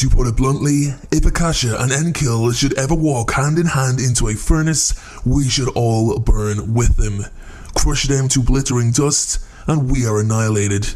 To put it bluntly, if Akasha and Enkil should ever walk hand in hand into a furnace, we should all burn with them, crush them to glittering dust, and we are annihilated.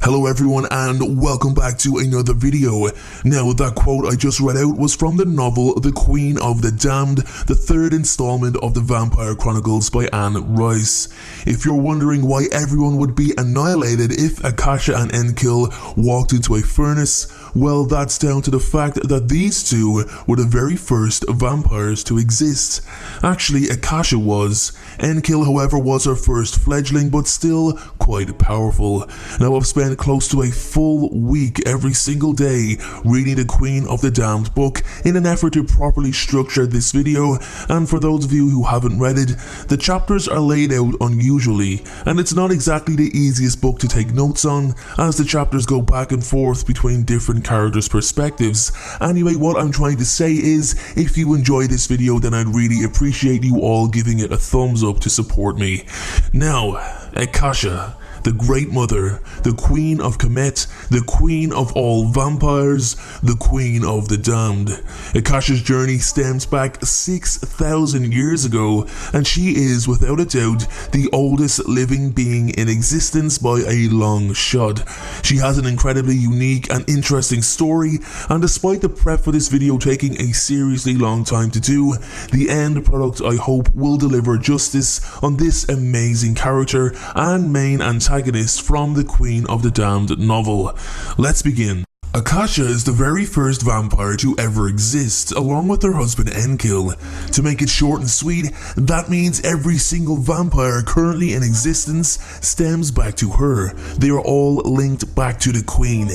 Hello everyone and welcome back to another video. Now that quote I just read out was from the novel The Queen of the Damned, the third installment of the Vampire Chronicles by Anne Rice. If you're wondering why everyone would be annihilated if Akasha and Enkil walked into a furnace, well, that's down to the fact that these two were the very first vampires to exist. Actually, Akasha was. Enkil, however, was her first fledgling, but still quite powerful. Now, I've spent close to a full week every single day reading the Queen of the Damned book in an effort to properly structure this video, and for those of you who haven't read it, the chapters are laid out unusually, and it's not exactly the easiest book to take notes on, as the chapters go back and forth between different characters' perspectives. Anyway, what I'm trying to say is, if you enjoy this video, then I'd really appreciate you all giving it a thumbs up to support me. Now, Akasha, the Great Mother, the Queen of Kemet, the Queen of all vampires, the Queen of the Damned. Akasha's journey stems back 6,000 years ago, and she is, without a doubt, the oldest living being in existence by a long shot. She has an incredibly unique and interesting story, and despite the prep for this video taking a seriously long time to do, the end product I hope will deliver justice on this amazing character and main antagonist from the Queen of the Damned novel. Let's begin. Akasha is the very first vampire to ever exist, along with her husband Enkil. To make it short and sweet, that means every single vampire currently in existence stems back to her. They are all linked back to the Queen.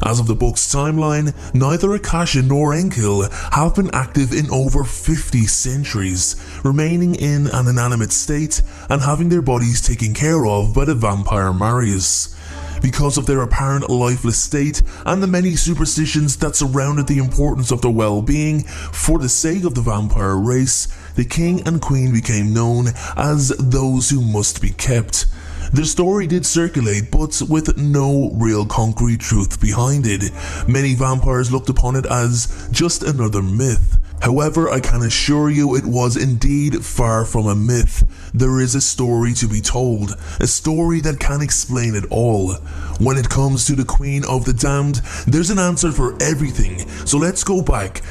As of the book's timeline, neither Akasha nor Enkil have been active in over 50 centuries, remaining in an inanimate state and having their bodies taken care of by the vampire Marius. Because of their apparent lifeless state and the many superstitions that surrounded the importance of their well-being, for the sake of the vampire race, the king and queen became known as those who must be kept. Their story did circulate, but with no real concrete truth behind it. Many vampires looked upon it as just another myth. However, I can assure you it was indeed far from a myth. There is a story to be told, a story that can explain it all. When it comes to the Queen of the Damned, there's an answer for everything. So let's go back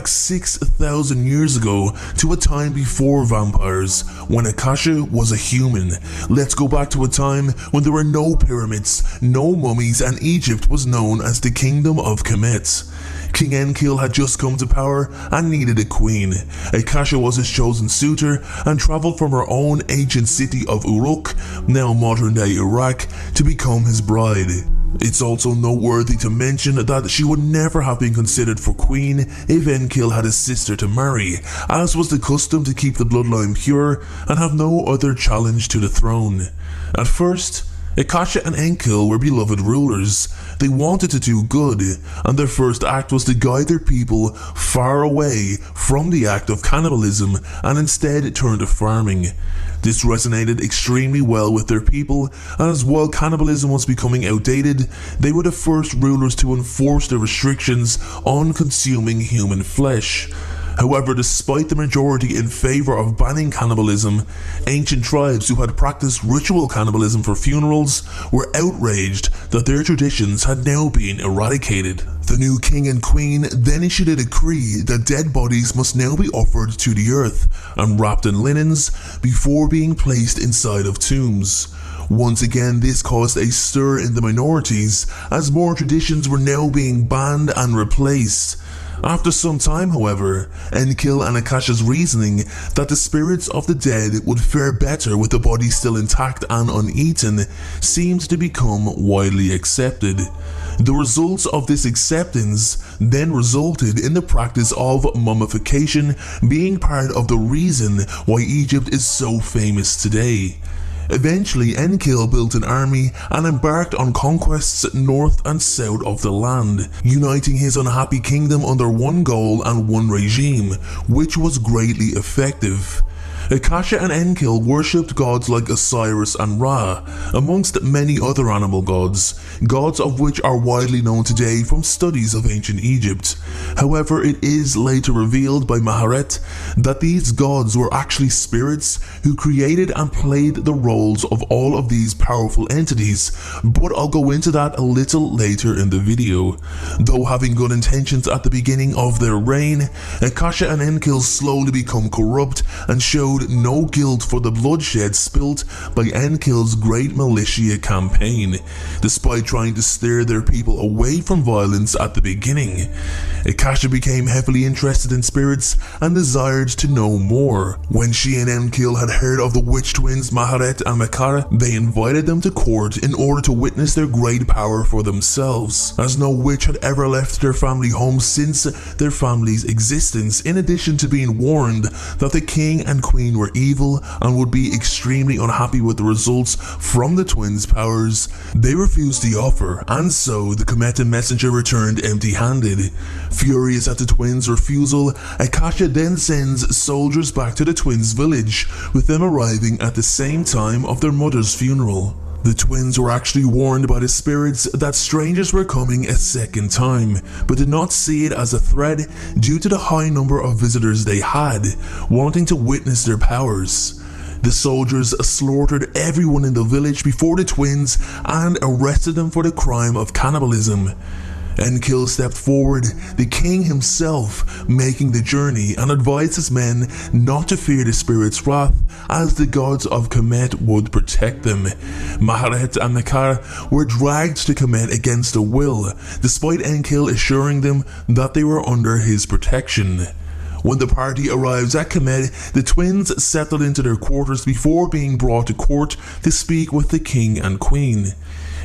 6,000 years ago to a time before vampires, when Akasha was a human. Let's go back to a time when there were no pyramids, no mummies, and Egypt was known as the Kingdom of Kemet. King Enkil had just come to power and needed a queen. Akasha was his chosen suitor and travelled from her own ancient city of Uruk, now modern day Iraq, to become his bride. It's also noteworthy to mention that she would never have been considered for queen if Enkil had a sister to marry, as was the custom to keep the bloodline pure and have no other challenge to the throne. At first, Akasha and Enkil were beloved rulers. They wanted to do good, and their first act was to guide their people far away from the act of cannibalism and instead turn to farming. This resonated extremely well with their people, as while cannibalism was becoming outdated, they were the first rulers to enforce the restrictions on consuming human flesh. However, despite the majority in favour of banning cannibalism, ancient tribes who had practiced ritual cannibalism for funerals were outraged that their traditions had now been eradicated. The new king and queen then issued a decree that dead bodies must now be offered to the earth and wrapped in linens before being placed inside of tombs. Once again, this caused a stir in the minorities, as more traditions were now being banned and replaced. After some time, however, Enkil and Akasha's reasoning that the spirits of the dead would fare better with the body still intact and uneaten seemed to become widely accepted. The results of this acceptance then resulted in the practice of mummification being part of the reason why Egypt is so famous today. Eventually, Enkil built an army and embarked on conquests north and south of the land, uniting his unhappy kingdom under one goal and one regime, which was greatly effective. Akasha and Enkil worshipped gods like Osiris and Ra, amongst many other animal gods, gods of which are widely known today from studies of ancient Egypt. However, it is later revealed by Maharet that these gods were actually spirits who created and played the roles of all of these powerful entities, but I'll go into that a little later in the video. Though having good intentions at the beginning of their reign, Akasha and Enkil slowly become corrupt and showed no guilt for the bloodshed spilt by Enkil's great militia campaign, despite trying to steer their people away from violence at the beginning. Akasha became heavily interested in spirits and desired to know more. When she and Enkil had heard of the witch twins Maharet and Makara, they invited them to court in order to witness their great power for themselves, as no witch had ever left their family home since their family's existence, in addition to being warned that the king and queen were evil and would be extremely unhappy with the results from the twins' powers. They refused the offer, and so the Kemetan messenger returned empty-handed. Furious at the twins' refusal, Akasha then sends soldiers back to the twins' village, with them arriving at the same time of their mother's funeral. The twins were actually warned by the spirits that strangers were coming a second time, but did not see it as a threat due to the high number of visitors they had, wanting to witness their powers. The soldiers slaughtered everyone in the village before the twins and arrested them for the crime of cannibalism. Enkil stepped forward, the king himself, making the journey, and advised his men not to fear the spirit's wrath, as the gods of Kemet would protect them. Maharet and Makara were dragged to Kemet against their will, despite Enkil assuring them that they were under his protection. When the party arrives at Kemet, the twins settled into their quarters before being brought to court to speak with the king and queen.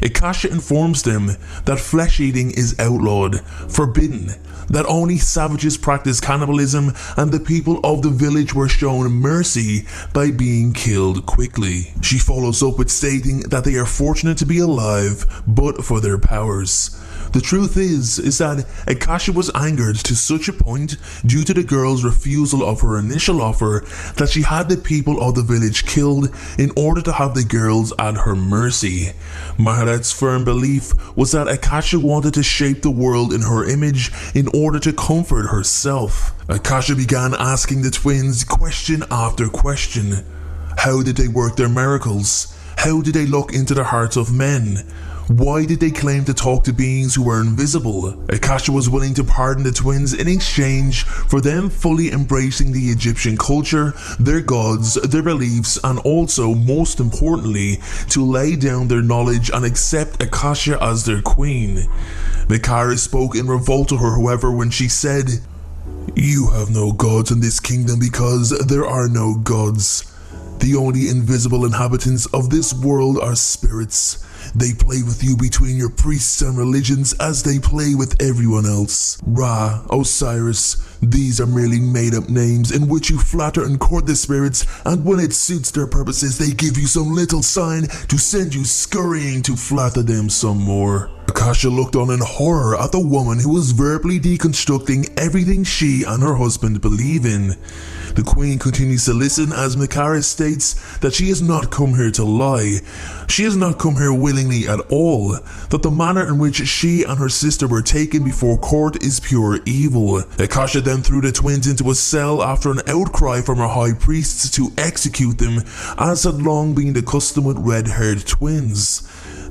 Akasha informs them that flesh eating is outlawed, forbidden, that only savages practice cannibalism, and the people of the village were shown mercy by being killed quickly. She follows up with stating that they are fortunate to be alive, but for their powers. The truth is that Akasha was angered to such a point due to the girl's refusal of her initial offer that she had the people of the village killed in order to have the girls at her mercy. Maharet's firm belief was that Akasha wanted to shape the world in her image in order to comfort herself. Akasha began asking the twins question after question. How did they work their miracles? How did they look into the hearts of men? Why did they claim to talk to beings who were invisible? Akasha was willing to pardon the twins in exchange for them fully embracing the Egyptian culture, their gods, their beliefs, and also, most importantly, to lay down their knowledge and accept Akasha as their queen. Makara spoke in revolt to her, however, when she said, "You have no gods in this kingdom because there are no gods. The only invisible inhabitants of this world are spirits. They play with you between your priests and religions as they play with everyone else. Ra, Osiris, these are merely made-up names in which you flatter and court the spirits, and when it suits their purposes they give you some little sign to send you scurrying to flatter them some more." Akasha looked on in horror at the woman who was verbally deconstructing everything she and her husband believe in. The queen continues to listen as Makara states that she has not come here to lie. She has not come here willingly at all, that the manner in which she and her sister were taken before court is pure evil. Akasha then threw the twins into a cell after an outcry from her high priests to execute them, as had long been the custom with red-haired twins.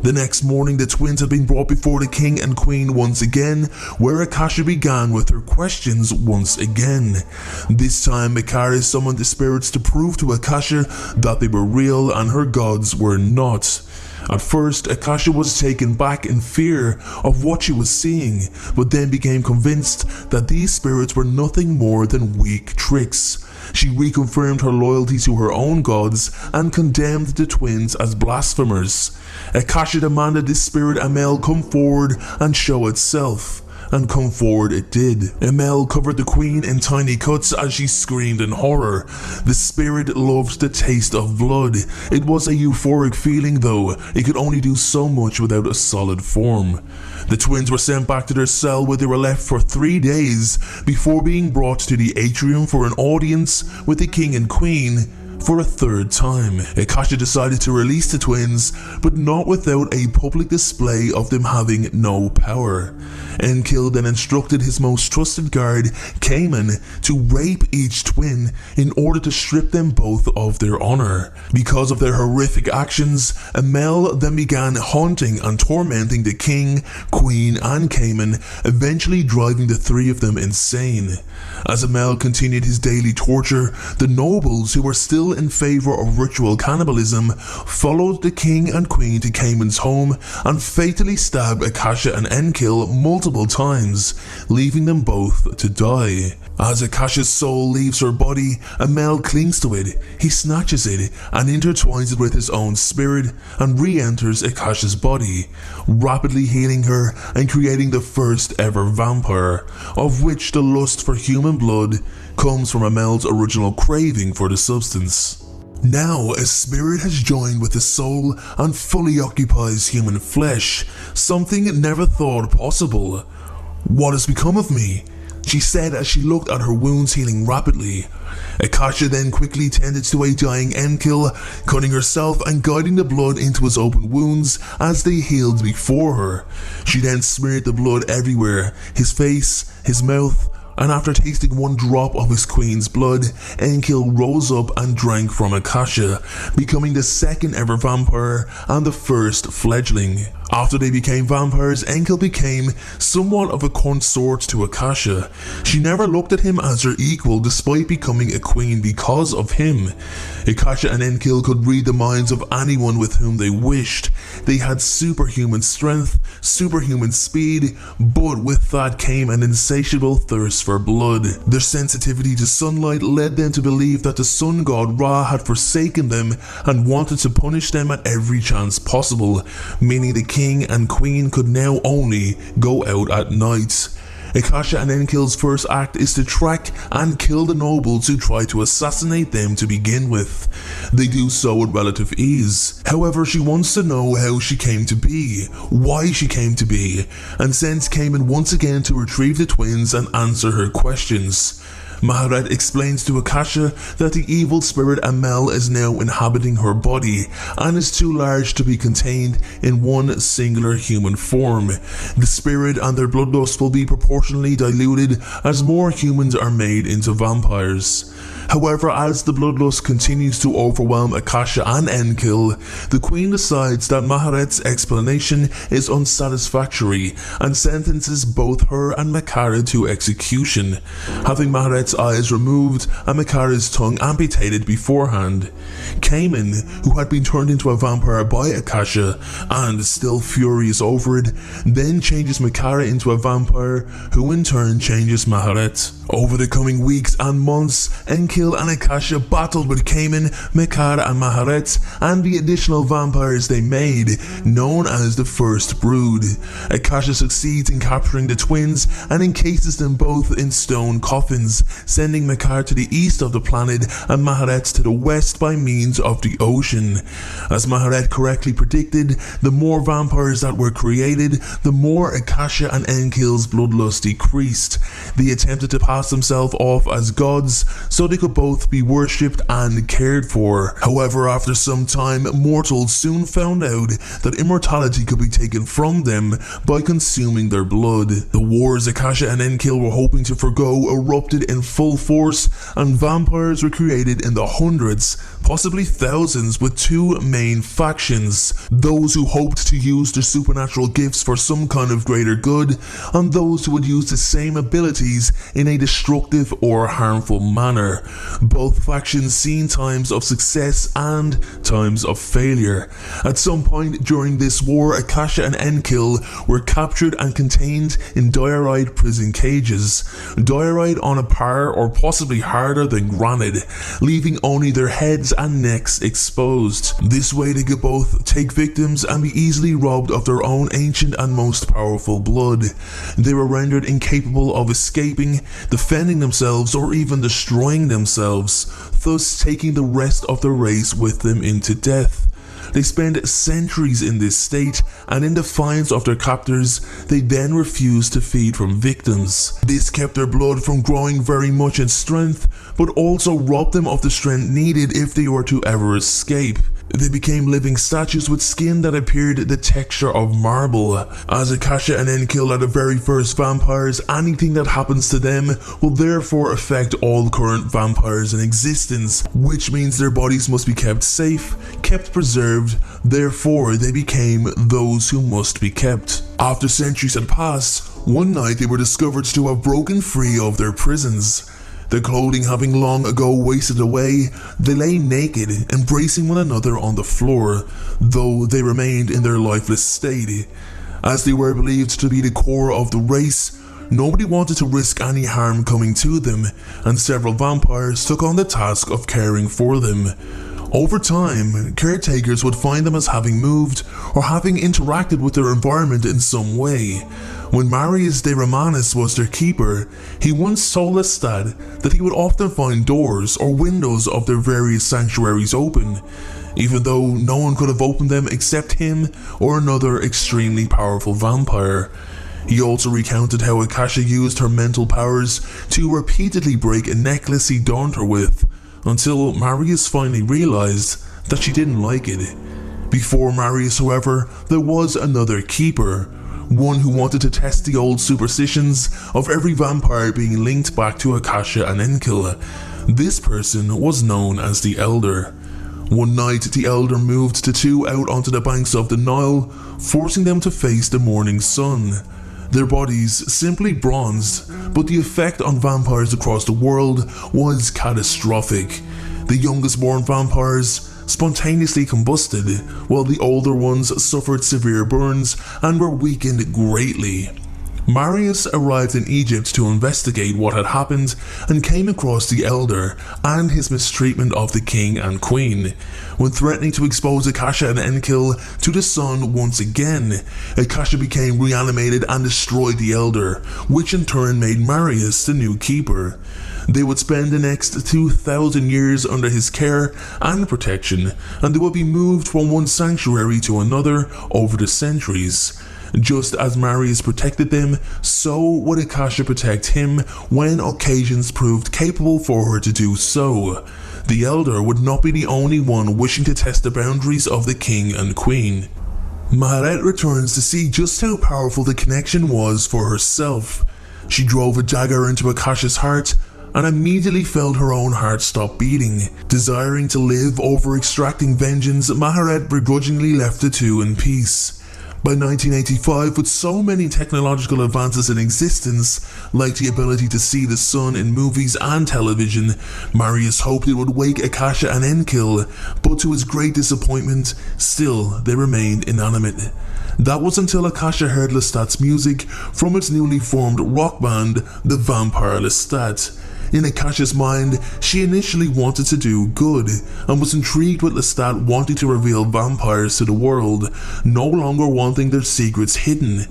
The next morning, the twins had been brought before the king and queen once again, where Akasha began with her questions once again. This time, Makara summoned the spirits to prove to Akasha that they were real and her gods were not. At first, Akasha was taken back in fear of what she was seeing, but then became convinced that these spirits were nothing more than weak tricks. She reconfirmed her loyalty to her own gods and condemned the twins as blasphemers. Akasha demanded this spirit Amel come forward and show itself. And come forward it did. Amel covered the queen in tiny cuts as she screamed in horror. The spirit loved the taste of blood. It was a euphoric feeling though. It could only do so much without a solid form. The twins were sent back to their cell where they were left for 3 days before being brought to the atrium for an audience with the king and queen, for a third time. Akasha decided to release the twins, but not without a public display of them having no power. Enkill then instructed his most trusted guard, Cayman, to rape each twin in order to strip them both of their honor. Because of their horrific actions, Amel then began haunting and tormenting the king, queen, and Cayman, eventually driving the three of them insane. As Amel continued his daily torture, the nobles who were still in favor of ritual cannibalism followed the king and queen to Cayman's home and fatally stabbed Akasha and Enkill multiple times, leaving them both to die. As Akasha's soul leaves her body, Amel clings to it. He snatches it and intertwines it with his own spirit and re-enters Akasha's body, rapidly healing her and creating the first ever vampire, of which the lust for human blood comes from Amel's original craving for the substance. Now, a spirit has joined with the soul and fully occupies human flesh, something never thought possible. "What has become of me?" she said as she looked at her wounds healing rapidly. Akasha then quickly tended to a dying Enkill, cutting herself and guiding the blood into his open wounds as they healed before her. She then smeared the blood everywhere, his face, his mouth, and after tasting one drop of his queen's blood, Enkill rose up and drank from Akasha, becoming the second ever vampire and the first fledgling. After they became vampires, Enkill became somewhat of a consort to Akasha. She never looked at him as her equal despite becoming a queen because of him. Akasha and Enkill could read the minds of anyone with whom they wished. They had superhuman strength, superhuman speed, but with that came an insatiable thirst for blood. Their sensitivity to sunlight led them to believe that the sun god Ra had forsaken them and wanted to punish them at every chance possible, meaning the king and queen could now only go out at night. Akasha and Enkill's first act is to track and kill the nobles who try to assassinate them to begin with. They do so with relative ease. However, she wants to know how she came to be, why she came to be, and sends Cayman once again to retrieve the twins and answer her questions. Maharet explains to Akasha that the evil spirit Amel is now inhabiting her body and is too large to be contained in one singular human form. The spirit and their bloodlust will be proportionally diluted as more humans are made into vampires. However, as the bloodlust continues to overwhelm Akasha and Enkill, the queen decides that Maharet's explanation is unsatisfactory and sentences both her and Makara to execution, having Maharet's eyes removed and Makara's tongue amputated beforehand. Cayman, who had been turned into a vampire by Akasha and is still furious over it, then changes Makara into a vampire, who in turn changes Maharet. Over the coming weeks and months, Enkill and Akasha battled with Cayman, Makara and Maharet and the additional vampires they made, known as the First Brood. Akasha succeeds in capturing the twins and encases them both in stone coffins, sending Makara to the east of the planet and Maharet to the west by means of the ocean. As Maharet correctly predicted, the more vampires that were created, the more Akasha and Enkill's bloodlust decreased. They attempted to pass themselves off as gods so they could both be worshipped and cared for. However, after some time, mortals soon found out that immortality could be taken from them by consuming their blood. The wars Akasha and Enkill were hoping to forgo erupted in full force, and vampires were created in the hundreds, possibly thousands, with two main factions: those who hoped to use their supernatural gifts for some kind of greater good, and those who would use the same abilities in a destructive or harmful manner. Both factions seen times of success and times of failure. At some point during this war, Akasha and Enkill were captured and contained in diorite prison cages, diorite on a par or possibly harder than granite, leaving only their heads and necks exposed. This way they could both take victims and be easily robbed of their own ancient and most powerful blood. They were rendered incapable of escaping, defending themselves, or even destroying themselves, thus taking the rest of the race with them into death. They spend centuries in this state, and in defiance of their captors, they then refuse to feed from victims. This kept their blood from growing very much in strength, but also robbed them of the strength needed if they were to ever escape. They became living statues with skin that appeared the texture of marble. As Akasha and Enkill are the very first vampires, anything that happens to them will therefore affect all current vampires in existence, which means their bodies must be kept safe, kept preserved, therefore they became those who must be kept. After centuries had passed, one night they were discovered to have broken free of their prisons. Their clothing having long ago wasted away, they lay naked, embracing one another on the floor, though they remained in their lifeless state. As they were believed to be the core of the race, nobody wanted to risk any harm coming to them, and several vampires took on the task of caring for them. Over time, caretakers would find them as having moved or having interacted with their environment in some way. When Marius de Romanus was their keeper, he once told Lestat that he would often find doors or windows of their various sanctuaries open, even though no one could have opened them except him or another extremely powerful vampire. He also recounted how Akasha used her mental powers to repeatedly break a necklace he donned her with, until Marius finally realized that she didn't like it. Before Marius, however, there was another keeper, one who wanted to test the old superstitions of every vampire being linked back to Akasha and Enkill. This person was known as the Elder. One night, the Elder moved the two out onto the banks of the Nile, forcing them to face the morning sun. Their bodies simply bronzed, but the effect on vampires across the world was catastrophic. The youngest born vampires spontaneously combusted, while the older ones suffered severe burns and were weakened greatly. Marius arrived in Egypt to investigate what had happened and came across the Elder and his mistreatment of the king and queen. When threatening to expose Akasha and Enkill to the sun once again, Akasha became reanimated and destroyed the Elder, which in turn made Marius the new keeper. They would spend the next 2,000 years under his care and protection, and they would be moved from one sanctuary to another over the centuries. Just as Marius protected them, so would Akasha protect him when occasions proved capable for her to do so. The Elder would not be the only one wishing to test the boundaries of the king and queen. Maharet returns to see just how powerful the connection was for herself. She drove a dagger into Akasha's heart and immediately felt her own heart stop beating. Desiring to live over extracting vengeance, Maharet begrudgingly left the two in peace. By 1985, with so many technological advances in existence, like the ability to see the sun in movies and television, Marius hoped it would wake Akasha and Enkill, but to his great disappointment, still they remained inanimate. That was until Akasha heard Lestat's music from its newly formed rock band, the Vampire Lestat. In Akasha's mind, she initially wanted to do good, and was intrigued with Lestat wanting to reveal vampires to the world, no longer wanting their secrets hidden.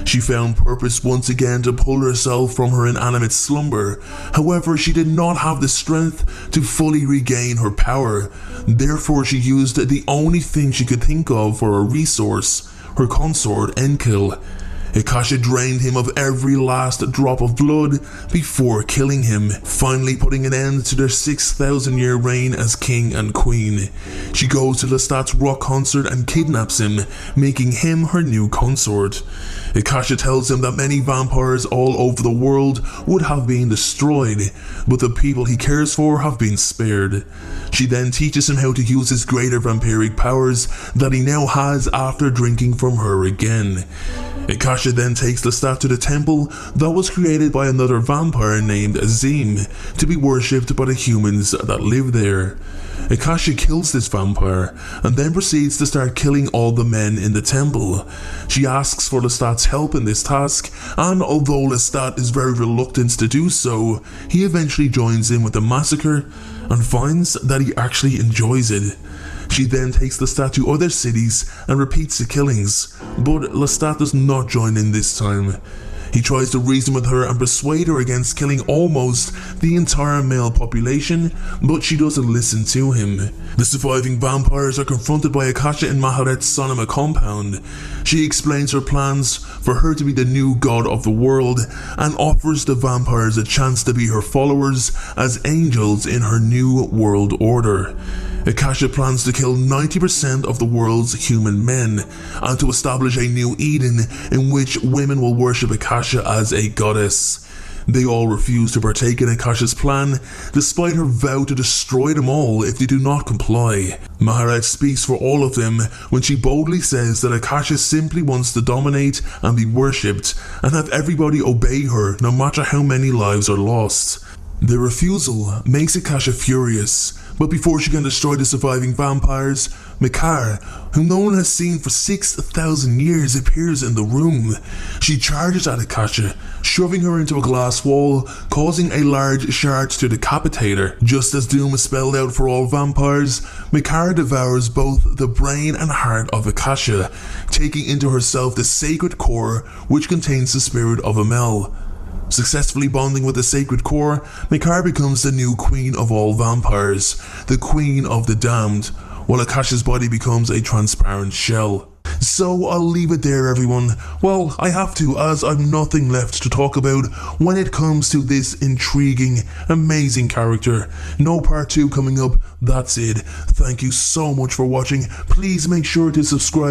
She found purpose once again to pull herself from her inanimate slumber. However, she did not have the strength to fully regain her power. Therefore, she used the only thing she could think of for a resource, her consort Enkill. Akasha drained him of every last drop of blood before killing him, finally putting an end to their 6,000-year reign as king and queen. She goes to Lestat's rock concert and kidnaps him, making him her new consort. Akasha tells him that many vampires all over the world would have been destroyed, but the people he cares for have been spared. She then teaches him how to use his greater vampiric powers that he now has after drinking from her again. Akasha then takes Lestat to the temple that was created by another vampire named Azim, to be worshipped by the humans that live there. Akasha kills this vampire, and then proceeds to start killing all the men in the temple. She asks for Lestat's help in this task, and although Lestat is very reluctant to do so, he eventually joins in with the massacre, and finds that he actually enjoys it. She then takes Lestat to other cities and repeats the killings, but Lestat does not join in this time. He tries to reason with her and persuade her against killing almost the entire male population, but she doesn't listen to him. The surviving vampires are confronted by Akasha in Maharet's Sonoma compound. She explains her plans for her to be the new god of the world and offers the vampires a chance to be her followers as angels in her new world order. Akasha plans to kill 90% of the world's human men and to establish a new Eden in which women will worship Akasha as a goddess. They all refuse to partake in Akasha's plan, despite her vow to destroy them all if they do not comply. Maharet speaks for all of them when she boldly says that Akasha simply wants to dominate and be worshipped and have everybody obey her no matter how many lives are lost. Their refusal makes Akasha furious, but before she can destroy the surviving vampires, Mikar, whom no one has seen for 6,000 years, appears in the room. She charges at Akasha, shoving her into a glass wall, causing a large shard to decapitate her. Just as doom is spelled out for all vampires, Mikar devours both the brain and heart of Akasha, taking into herself the sacred core which contains the spirit of Amel. Successfully bonding with the sacred core, Mikar becomes the new queen of all vampires, the queen of the damned, while Akasha's body becomes a transparent shell. So I'll leave it there, everyone. Well, I have to, as I've nothing left to talk about when it comes to this intriguing, amazing character. No part 2 coming up, that's it. Thank you so much for watching. Please make sure to subscribe